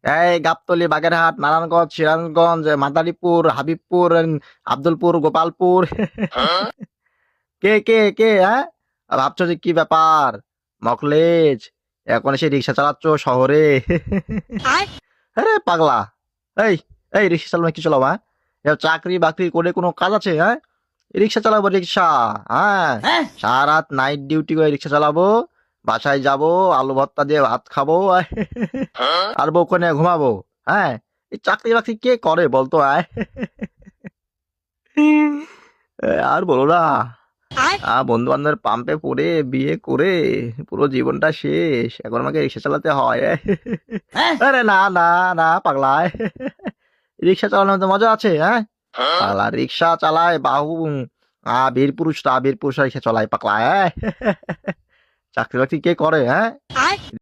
এই গাবতলী, বাগেরহাট, নারায়ণগঞ্জ, সিরাজগঞ্জ, মাদারীপুর, হাবিবপুর, আব্দুলপুর, গোপালপুর। কে কে কে হ্যাঁ? আর ভাবছো যে কি ব্যাপার মকলেজ, এখন এসে রিক্সা চালাচ্ছ শহরে? আরে পাগলা, এই এই রিক্সা চালানো কি চালাও হ্যাঁ? চাকরি বাকরি করে কোনো কাজ আছে হ্যাঁ? রিক্সা চালাবো রিক্সা, হ্যাঁ সারা রাত নাইট ডিউটি করে রিক্সা চালাবো, বাসায় যাব, আলু ভর্তা দিয়ে ভাত খাবো আর বউকে নিয়ে ঘুমাবো, হ্যাঁ? এই চাকরি বাকরি কে করে বলতো আয়? আর বলো না, বন্ধু বান্ধবের পাম্পে পড়ে বিয়ে করে পুরো জীবনটা শেষ, এখন আমাকে রিক্সা চালাতে হয়। আরে না না না পাগলা, রিক্সা চালানোর তো মজা আছে হ্যাঁ? পাগলা রিক্সা চালায় বাহু, বীর পুরুষরা রিক্সা চালায় পাগলা, চাকরি বাকরি কে করে হ্যাঁ?